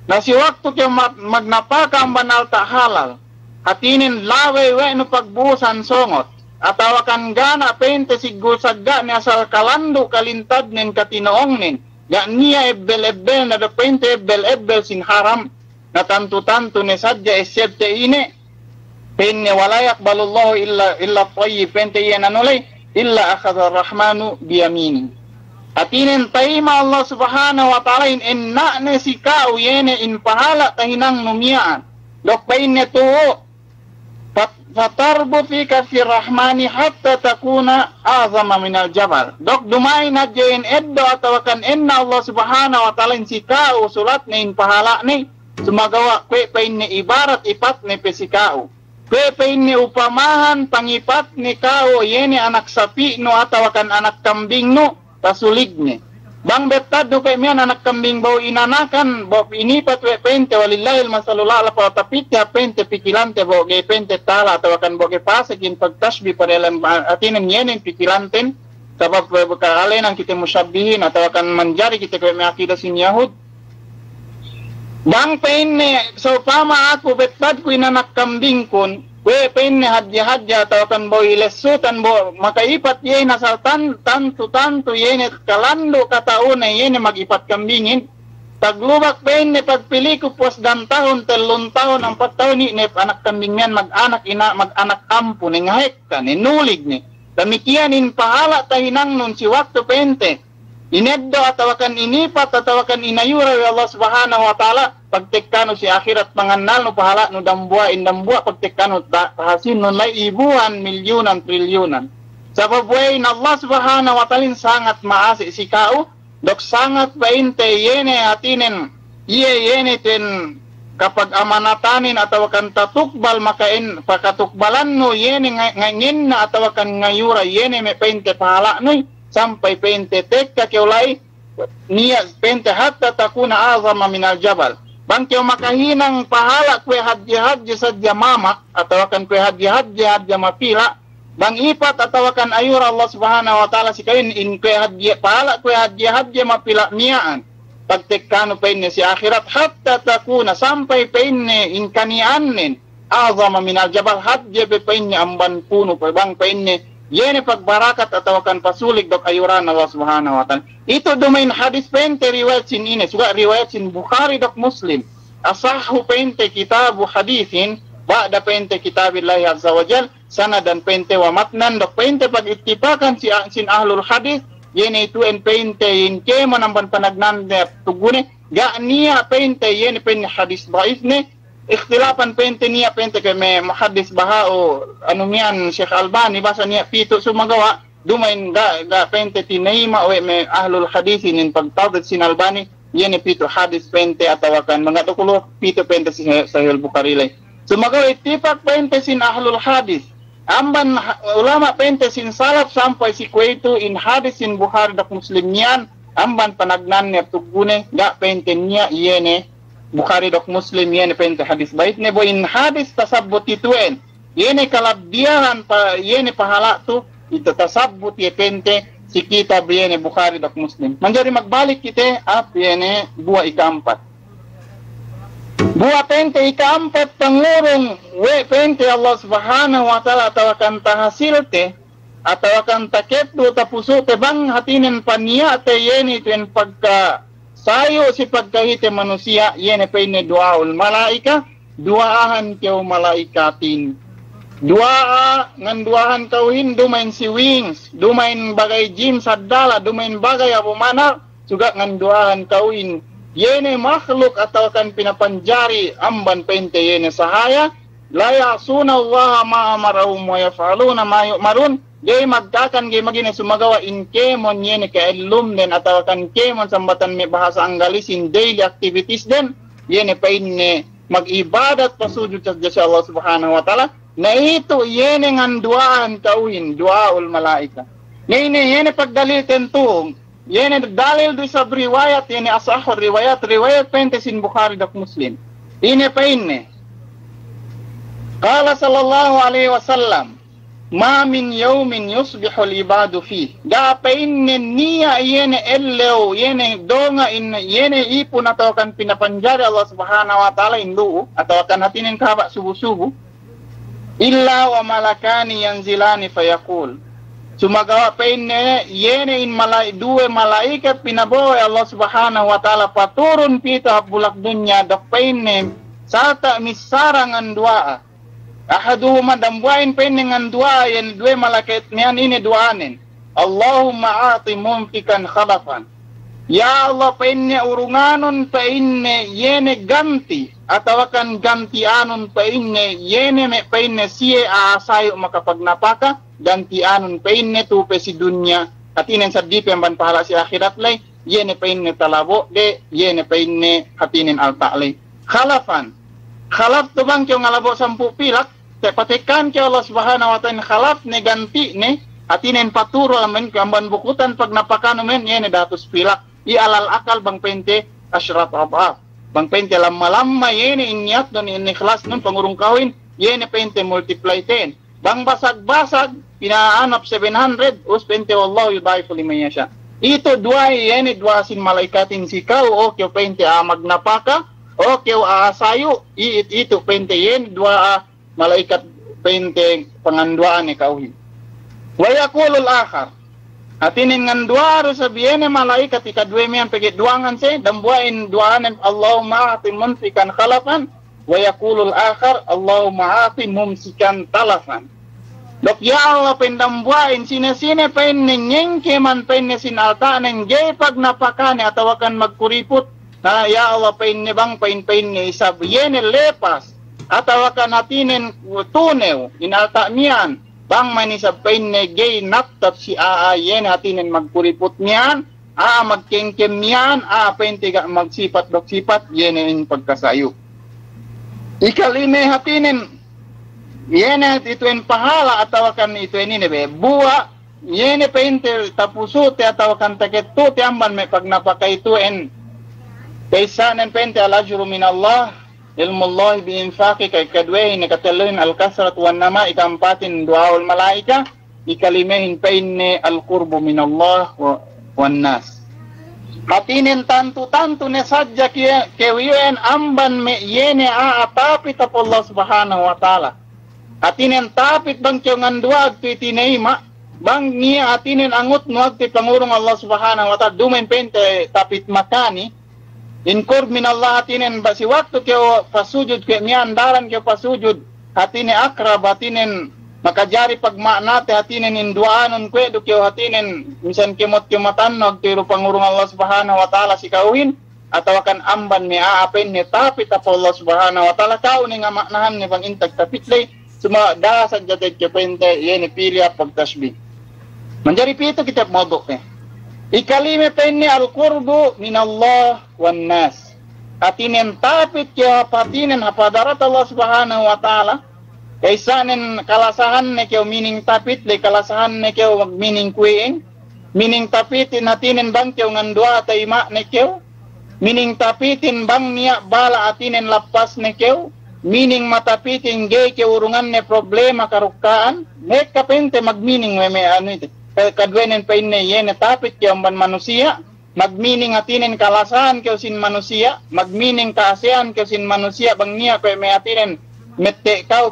Na si waktu ke magnapaka amban alta halal hatinin lawe we no pagbusan songot atau akan gana pente sigul sagga ni asal kalandu kalintad nin katinoong nin ya niya ebbel na da pente ebbel sin haram na tantu ni sadya esyebte ine penne walayak balullahu illa tayyib pente yan anulay illa akhadha rahmanu biyamini atinin taima Allah subhanahu wa ta'ala in enna ne sikau yene in pahala tahinang numiyaan dok painne tuho fatarbu fika fi rahmani hatta takuna azama minal jabal. Dok dumay na jain eddo atawakan enna Allah subhanahu wa ta'ala sikao sulat na in pahala ni sumagawa kwe pain ni ibarat ipat ni pesikao. Kwe pain ni upamahan pangipat ni kao yene anak sapi no atawakan anak kambing no pasulig ni. Bang betad do kay miyan anak kambing bau inanakan bau inipat we pente walillahil masalula ala pa tapit ya pente pikilante bau ge pente tala atau akan bau ge pasakin pagtasbih pada dalam atinin yenen pikilanten sabab bekalen ang kita musyabihin atau akan menjadi kita kay akidah sin Yahud. Bang penne so pama aku betad ku inanak kambing kun we penne hadya atau akan boy lesutan bo makaipat ye nasal tantu yene kalando katauna yene magipat kambingin taglubak penne pagpili ko pos dan tahun 3 tahun 4 tahun ni anak kambing yan mag-anak ampo ni ngahekta ni nulig ni demikian in pahala tahinang nun si waktu pente ineddo atau akan inipat atau akan inayura ya Allah subhanahu wa ta'ala pagtekkano si akhirat panganal no pahala no dambua indambua pagtekkano hasin no lay ibuan milyunan trilyunan sabab way na Allah subhanahu wa ta'ala sangat maasi si kao dok sangat painte yene atinen yene ten kapag amanatanin atau akan tatukbal makain pakatukbalan no yene ngin na atau akan ngayura yene me painte pahala no sampai pente tekka keulai niya pente hatta takuna azama minal jabal bang keo makahinang pahala kwe hadya sadya mamak atau akan kwe hadya mapila bang ipat atau akan ayur Allah subhanahu wa ta'ala sikain in kwe hadya pahala kwe hadya mapila miyaan pagtekkano penne si akhirat hatta takuna sampai penne in kanianin azama minal jabal hadya be penne amban puno bang penne yene pagbarakat atau akan pasulig dok ayuran Allah subhanahu wa ta'ala. Itu domain hadis pente riwayat sin ini. Juga riwayat sin Bukhari dok Muslim. Asahu pente kitabu hadisin. Ba'da pente kitabillahi azza wa jal. Sana dan pente wa matnan. Dok pente pag itipakan sin ahlul hadis. Yene itu en pente in kema nampan panagnan tugune. Ga niya pente yene pente hadis baif ne. Ikhtilafan pente niya pente kay may muhaddis bahao anumian Sheikh Albani basa niya pito sumagawa dumain ga pente tinaima we may ahlul hadisin in pagtawid sin Albani yene pito hadis pente atawakan mga tukulo pito pente si Sahih Bukhari lay sumagawa itipak pente sin ahlul hadis amban ulama pente sin salaf sampai si kuwaito in hadis sin Bukhari dak Muslim niyan amban panagnan niya tugune ga pente niya yene Bukhari dok Muslim yene pente hadis bait ne bo in hadis tasabbut ituen yene kalabdiahan pa yene pahala tu itu tasabbut ye pente si kitab yene Bukhari dok Muslim manjari magbalik kite ap yene buah ika-4 buah pente ika-4 pangurung we pente Allah subhanahu wa ta'ala atawakan tahasilte atawakan taketdu tapuso te bang hatinen paniya te yene tuen pagka sayo si pagkahite manusia yene pene duaul malaika duaahan kau malaikatin duaa ngan duahan kauhin dumain si wings dumain bagai jim sadala dumain bagai abu mana juga ngan duahan kauhin yene makhluk atau kan pinapanjari amban pente yene sahaya la ya'suna Allah ma amarahum wa yaf'aluna ma yu'marun gay magkakan gay magina sumagawa in kemon yene ka elum den atau kan kemon sambatan may bahasa Anggalisin daily activities den yene pa inne mag-ibadat pasujud sa Allah subhanahu wa ta'ala na ito yene ngan duaan kauhin, duaul malaika. Yene pagdalil tentuong, yene dalil do sa riwayat, yene asahor riwayat pente sin Bukhari dak Muslim. Ine pa inne. Qala sallallahu alaihi wasallam, ma min yawmin yusbihul ibadu fi. Da pa inne niya yene ellew, yene donga inne, yene ipon atau kan pinapanjari Allah subhanahu wa ta'ala indu, atau kan hatinin kaba subuh-subuh. Illa wa malakani yanzilani fayaqul. Sumagawa pa inne, yene in dua malaikat pinabawa Allah subhanahu wa ta'ala paturun pita bulak dunya, dak pa inne, sata misarangan duaa. Ahaduhuma dambuain pa inne ngan duaa, yan dua malaikat niyan ini duanin. Allahumma ati mumfikan khalafan. Ya Allah pa inne urunganon pa inne yene ganti atau kan gantianon pa inne yene me pa inne siye aasayo makapagnapaka gantianon pa inne tupe si dunya hatinen sa dipe ban pahala si akhirat lay yene pa inne talabo de yene pa inne hatinen alta lay khalafan khalaf to bang kyo ngalabo 10 pilak te patekan kyo Allah subhanahu wa ta'ala khalaf ne ganti ne hatinen paturo amen kamban bukutan pag napakano men yene datus pilak i alal akal bang pente asyrat abab bang pente lamma yene inyat don ikhlas nun pangurung kawin yene pente multiply 10 bang basag pinaanap 700 us pente wallahu yudaifu liman yasha ito dua yene dua sin malaikatin sikaw o kyo pente magnapaka o kyo asayo ito pente yene dua malaikat pente panganduaan ni kauhin wa yaqulul akhar atinin ngan dua ro sabiene malaikat ikadue mian pege duangan se dan buain duanan Allahumma ati mumsikan khalafan wa yaqulul akhar Allahumma ati mumsikan talafan. Dok ya Allah pendam buain sine-sine pen nyengke man pen sin alta neng ge pag napakane atau akan magkuriput na ya Allah pen bang pen isab yene lepas atau akan hatinen tunew in alta mian bang manisabpain ne gay naptap si aayen hatinin magkuripot niyan, magkengkem niyan, pentiga magsipat sipat yene in pagkasayo. Ikalime hatinin, yene ituin pahala atau kan ituin ini be, buwa, yene pente tapusute atau kan taketute amban may pagnapakai kaysanan pente alajru minallah, ilmu Allah biinfaqi kay kadwe ni katelin al-kasrat wan nama ikampatin duaul malaika ikalimehin pa inne al-qurbu min Allah wan nas hatinin tantu ne sadja kewiyen amban me yene tapit ap Allah subhanahu wa ta'ala hatinin tapit bang kiyongan duag titinaima bang niya hatinin angut nuag ti pangurong Allah subhanahu wa ta'ala dumen pente tapit makani in qurb min Allah hatinin basi waktu kyo pasujud kyo miandaran kyo pasujud hatine akrab hatinin makajari pagmaknate hatinin in duanon kwe do kyo hatinin misan kemot kyo matannog tiro pangurong Allah subhanahu wa ta'ala si kauhin atau akan amban ni aapen ni tapit apo Allah subhanahu wa ta'ala kau ni nga maknahan ni bang intag tapit lay suma dasan jatid kyo pente yeni pili ap pagtasbih manjari pito kitab modok ikalime penne al-qurbu min Allah wan nas. Atinen tapit kyo patinen hapadarat Allah subhanahu wa ta'ala. Kaysanen kalasahan ne kyo mining tapit le kalasahan ne kyo mining kuing. Mining tapitin hatinen bang kyo ngandua taima ne kyo. Mining tapitin bang niya bala atinen lapas ne kyo. Mining matapitin gay kyo urungan ne problema karukaan. Nek kapente magmining me ano ito. Kadwenen pa inne yene tapit kyo ban manusia magmining atinen kalasahan kyo sin manusia magmining kaasean kyo sin manusia bang niya kay may atinen mette kau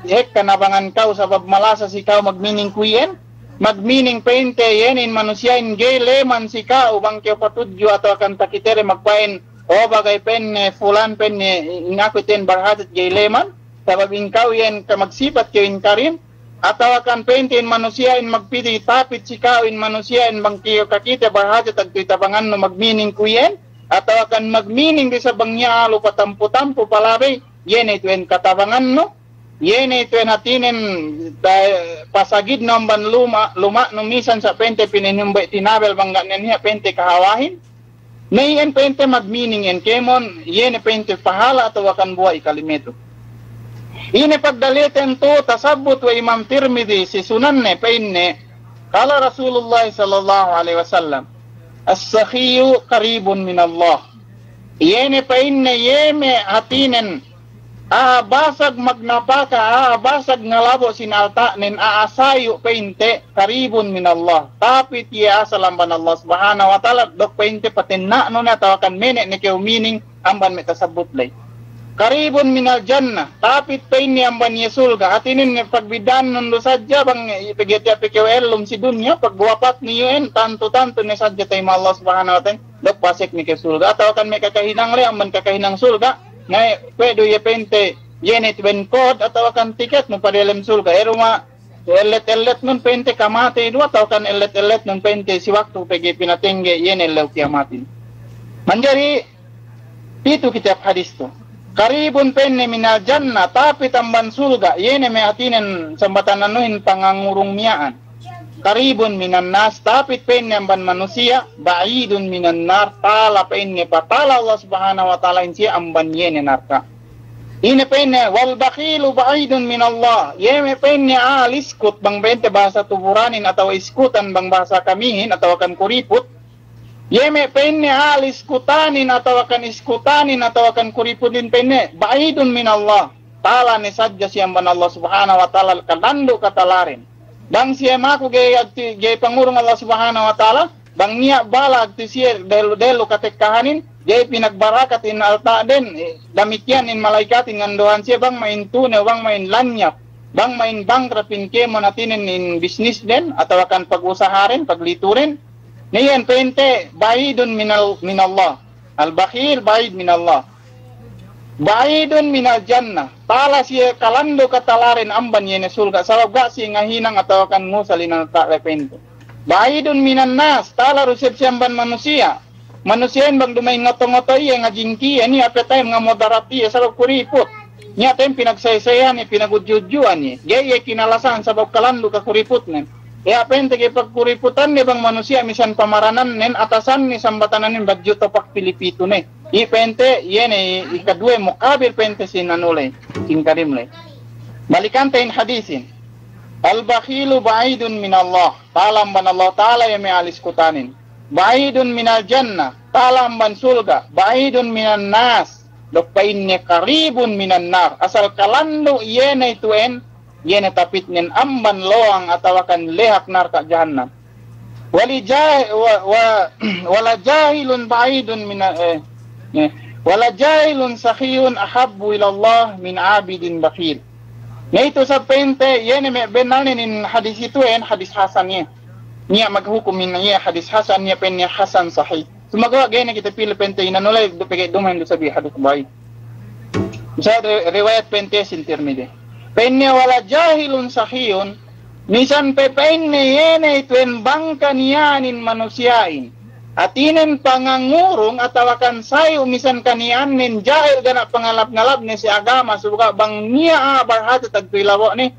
hek kanabangan kau sabab malasa si kau magmining kuyen magmining pente yene in manusia in gay leman si kau bang kyo patudyo atau akan takitere magpain o bagay penne fulan penne inakutin barhatit gay leman sabab in kau yen magsipat kyo in karin atau akan pentin manusia in magpiti tapit sikaw in manusia in bangkiyo kakita bahasa tagtitabangan no magmining kuyen atau akan magmining di sa bangnya alo patampo-tampo palabi yen ito en katabangan no yen ito en hatinen pasagid no ban luma numisan sa pente pininumbay tinabel bangga niya pente kahawahin may en pente magmining en kemon yen pente pahala atau akan buhay kalimeto Ini pagdalitin to tasabut wa Imam Tirmidhi si sunanne painne qala Rasulullah sallallahu alaihi wasallam as-sakhiyu qaribun min Allah. Yene painne yeme hatinen basag magnapaka basag ngalabo sinalta nin aasayu painte qaribun min Allah. Tapi tiya salamban Allah subhanahu wa ta'ala dok painte patinna no na tawakan mene ne keu meaning amban metasabut lay. Karibun minal jannah, tapi paini amban yesulga. Atinin pagbidan nundo sadya bang ipigeti PQL si dunya pagbuapat niyo tanto ni sadya tayo Allah subhanahu wa ta'ala dok pasik ni ke sulga atau kan may kakahinang le amban kakahinang sulga na pwede ye pente yenit ben code atau kan tiket mo padalem sulga eruma elet nun pente kamate do atau kan elet nun pente si waktu pegi pinatingge yenel lew kiamatin. Manjari itu kitab hadis to. Karibun penne minal jannah, tapi tamban surga. Yene me atinen sambatan anuhin pangangurung miyaan. Karibun minan nas, tapi penne amban manusia. Ba'idun minan nar, tala penne patala Allah subhanahu wa ta'ala insi amban yene narka. Ini penne wal bakhilu ba'idun minallah. Yene penne aliskut bang bente bahasa tuburanin atau iskutan bang bahasa kamihin atau akan kuriput. Yeme penne iskutanin atau akan kuripudin penne ba'idun min Allah ta'ala ni sadja siyamban Allah subhanahu wa ta'ala kalandu katalarin bang siyamaku gay pangurung Allah subhanahu wa ta'ala bang niya bala agti siya delu katekkahanin gay pinagbarakat in alta den damikian in malaikatin ngandohan siya bang main tune bang main lanyap bang main bankrapin kemo natinin in business den atau akan pag-usaharin pagliturin. Niyan pente ba'idun minallah. Al-bakhil ba'id minallah. Ba'idun minal jannah. Tala siya kalando katalarin amban yene sulga. Sabab gak siya ngahinang atau kan ngusalin ang ta'la pente. Ba'idun minan nas. Tala rusip siyamban manusia. Manusia bang dumay ngoto-ngoto iya nga jingki. Ini apa tayo nga moderati. Sabab kuripot. Niya tayo pinagsaysayan. Pinagudjujuan niya. Gaya kinalasan sabab kalando ka kuripot niya. Ya pente ke pagkuriputan ni bang manusia misan pamaranan nen atasan ni sambatanan nin bagyo topak Pilipito ne. I pente yene ikadue mukabil pente sinanulay tingkarim lay. Balikan tayo hadisin. Al-bakhilu ba'idun min Allah. Talam ban Allah ta'ala yung may aliskutanin. Ba'idun minal jannah. Talam ban sulga. Ba'idun minan nas. Lokpain niya karibun minan nar. Asal kalando yene ituen yene tapit nin amban loang atau akan lehak narka jahannam. Wala jahilun ba'idun min wala jahilun sakhiyun ahabbu ila Allah min abidin bakhil. Na ito sa pente yene me benanin in hadis itu hadis hasan niya maghukum niya hadis hasan niya pen niya hasan sahih. Sumagawa gaya kita pilih pente inanulay dupigay dumahin do sabi hadis baik. Sa riwayat pente sintirmide. Penne wala jahilun sahiyun misan pepenne yene ituen bangkan yanin manusiain atinen pangangurung atau akan sayu misan kanianin jahil gana pangalap-ngalap ni si agama suka bang niya barhati tagpilawo ni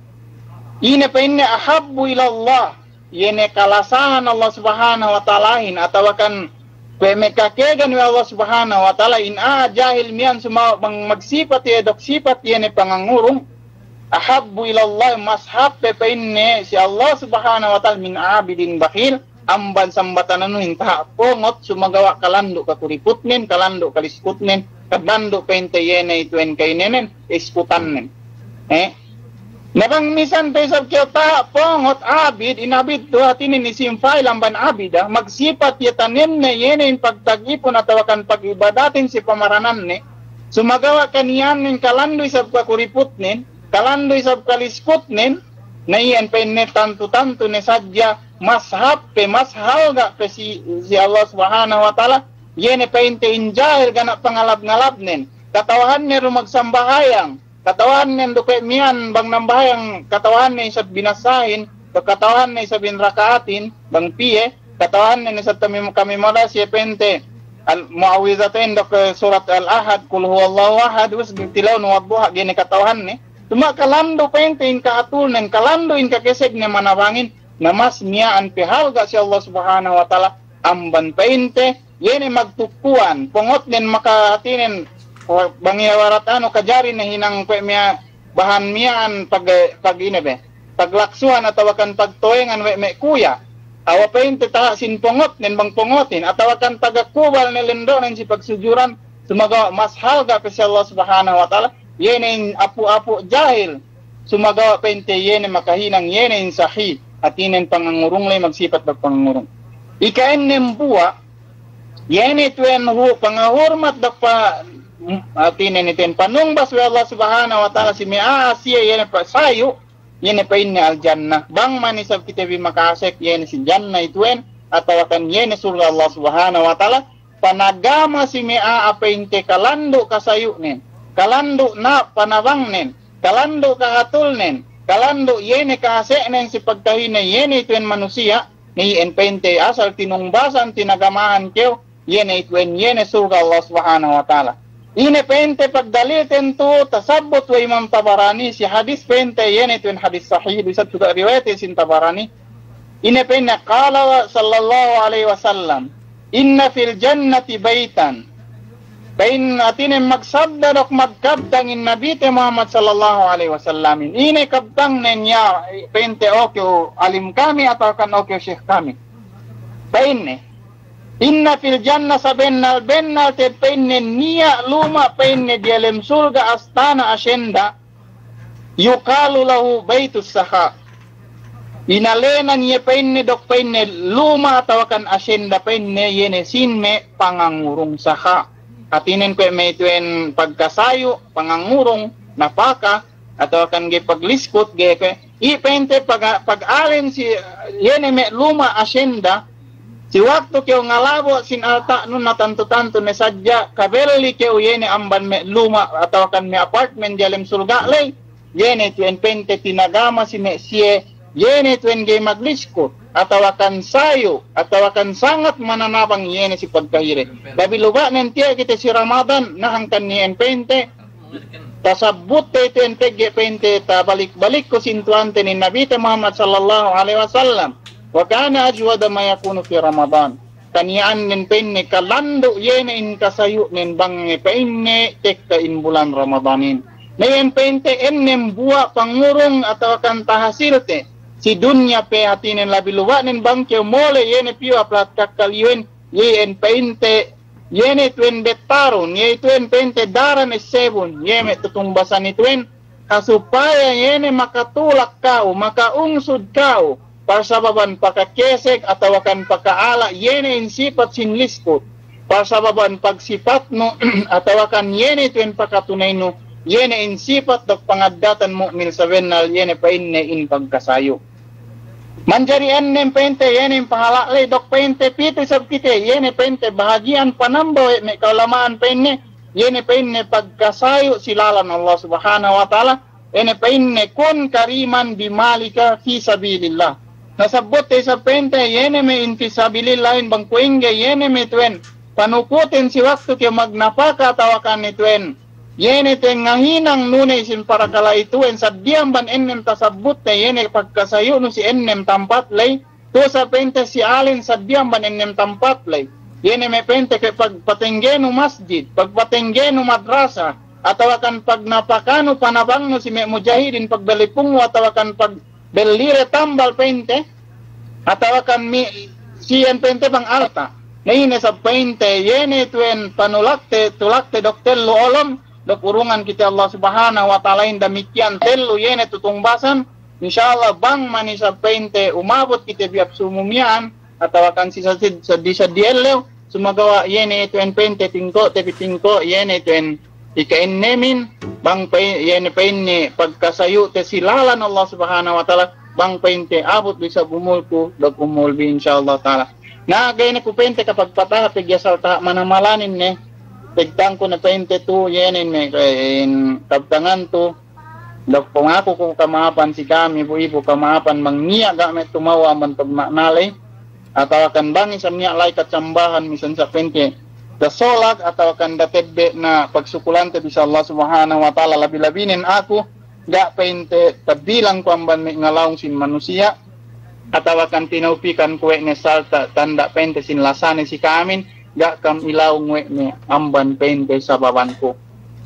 ine penne ahabbu ilallah yene kalasahan Allah subhanahu wa ta'alahin atau akan pemekakegan ni Allah subhanahu wa ta'ala in jahil miyan sumaw bang magsipat dok sipat yene pangangurung ahabbu ilallah mashab pepainne si Allah subhanahu wa ta'ala min abidin bakhil amban sambatan anu hinta pongot sumagawa kalando kakuriputnen kalando kaliskutnen kadando pente yene ituen kainenen iskutannen nabang misan pesab kita pongot abid inabid to hatinin isim file amban abida magsipat yatanen ne yene in pagtagipon atau akan pagibadatin si pamaranan ne sumagawa kaniyan nin kalando isab kakuriputnen kalando isab kaliskutnen na iyan penne tanto ne sadya mashab ga pe si Allah subhanahu wa ta'ala yene pente injahil gana pangalab-ngalab nen katawahan ne rumagsambahayang katawahan ne duke miyan bang nambahayang katawahan ne isab binasahin katawahan ne isab binrakaatin bang piye katawahan ne isab kami moda siya pente al-muawizatain dok surat al-ahad kul huwallahu ahad was tilaw nuwadbuha gini katawahan ne cuma kalando pente in kaatulnen kalando in kakeseg ne manawangin namas miyaan pehal ga si Allah subhanahu wa ta'ala amban pente yene magtukuan pongot nen makahatinen bangyawaratano kajari na hinang kwe miya bahan mian pag ini be paglaksuhan atau kan pagtoengan me kuya awa painte ta sin pongot nen bang pongotin atau kan pagakubal ne lendo nen si pagsujuran sumaga mas halga pe Allah subhanahu wa taala yene apu-apu jahil sumaga painte yene makahinang yene sahih atinen pangangurung lay magsipat pagpangurung ikaenem buwa yene tuen hu pangahormat dakpa atinen iten panungbas wa Allah subhanahu wa taala si mea asia yene pa sayu yene pa inne al jannah bang manisab kita bi makasek yene si jannah ituen atau akan yene surga Allah subhanahu wa taala panagama si mea apa inte kalando kasayu nen kalando na panawang nen kalando kahatul nen kalando yene kahasek nen si pagkahina yene ituen manusia ni enpente asal tinungbasan tinagamahan keo yene ituen yene surga Allah subhanahu wa taala. Ine pente pagdalil tentu tasabut wa Imam Tabarani si hadis pente yene ituen hadis sahih bisa juga riwayat sin Tabarani. Ine pente qala sallallahu alaihi wasallam inna fil jannati baitan bain atine magsabda dok magkabtang in Nabi Muhammad sallallahu alaihi wasallam. Ine kabtang nenya pente okyo alim kami atau kan okyo syekh kami. Bainne inna fil jannah sabennal bennal te penne niya luma penne dialem surga astana asyenda yukalu lahu baitus saha inalena niya penne dok penne luma tawakan asyenda penne yene sinme pangangurung saha atinen kwe may tuen pagkasayo pangangurung napaka atau akan ge pagliskot ge kwe ipente pag-alin si yene me luma asyenda si waktu keo ngalabo sin alta nun natanto-tanto ne sadya kabeli keo yene amban me luma atau kan me apartment jalem surga lay yene tuen pente tinagama si me siye yene tuen ge maglisko atau akan sayo atau akan sangat mananabang yene si pagkahire babi luba nanti kita si Ramadan nahangkan ni pente tasabut te pege pente ta balik-balik ko sintuante ni Nabi Muhammad sallallahu alaihi wasallam wa kana ajwada ma yakunu fi Ramadan kanian nen penne kalando yene in kasayu nen bang penne tekka in bulan Ramadanin nen pente ennem buah pangurung atau kan tahasilte si dunya pe hatinen labi luwa nen bang ke mole yene piwa plat kakaliwen yen pente yene tuen betarun ye tuen pente daran esebun yeme tutumbasan ituen kasupaya yene makatulak kau makaungsud kau pasababan pakakesek atau akan pakaala yene insifat sinlisko pasababan pagsifat no atau akan yene tuen pakatunay no yene insifat dok pangadatan mu'min sa bennal yene pa inne in pagkasayo manjari ennem pente yene pahalakle dok pente pite sab kite yene pente bahagian panambo me kaulamaan penne yene penne pagkasayo silalan Allah subhanahu wa taala yene penne kun kariman bimalika fi sabilillah nasabot sa pente yene me infisabilillahin bang kuingge yene me tuen panukutin si waktu ke magnapaka tawakan ni tuen yene tuen ngahinang nune sin para kala ituen sa diam ban ennem tasabot te yene pagkasayo no si ennem tampat lay to sa pente si alin sa diam ban ennem tampat lay yene me pente ke pagpatenggeno masjid pagpatenggeno madrasa atau akan pagnapakano panabang no si me mujahidin pagbalipung atau akan pag belire tambal pente atau akan siyan pente bang alta nene sa pente yene tuen panulakte tulakte doktel lo olom dok urungan kita Allah subhanahu wa ta'ala demikian telu yene tutungbasan insyaallah bang mani sa pente umabot kita biap sumumian atau akan sisa diellew sumagawa yene tuen pente tingko tepi tingko yene tuen ikainnemin bang yene penne pagkasayo te silalan Allah subhanahu wa ta'ala bang pente abot bisa bumulku dok umulbi insyaallah ta'ala na gayna ku pente kapag patah tigyasal ta manamalanin ne tigtang ko na pente tu yene me in kabtangan tu dok pangako ko kamapan si kami ibu kamapan mangniya game tumawa man pagmanalay atau akan bangin sa niya lay katsambahan misan sa pente dasolak atau akan datedbe na pagsukulante bisa Allah subhanahu wa ta'ala labi-labinin ako ga pente tabilang ko amban may ngalaong sin manusia atau akan tinaupikan kuwe ne salta tanda pente sin lasane si kamin ga kam ilaw ngwe ne amban pente sa baban ko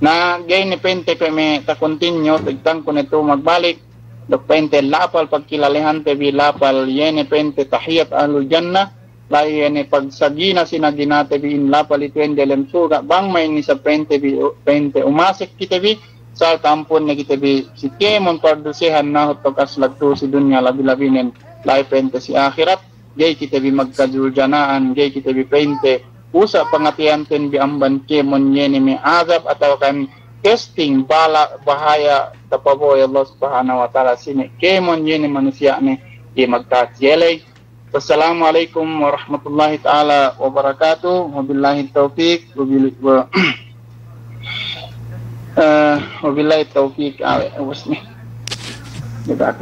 Na gay ni pente ko may ta continue tigtang ko nito magbalik do pente lapal pagkilalihan te bi lapal yene pente tahiyat ahlul jannah lai yene pagsagina sinaginate bi in lapal ituen delem suga bang may ni sa pente umasik kita bi sa tampon na kita bi si kemon pardusehan na hotok aslagto si dunya labi-labinen lai pente si akhirat gay kita bi magkajuljanaan gay kita bi pente usa pangatianten bi amban kemon yene may azab atau kan casting bala bahaya tapaboy Allah subhanahu wa ta'ala sini kemon yene manusia ne di magkasyelay. Wassalamualaikum warahmatullahi ta'ala wabarakatuh. Wabillahi taufiq wabillahi taufiq wasni. Kita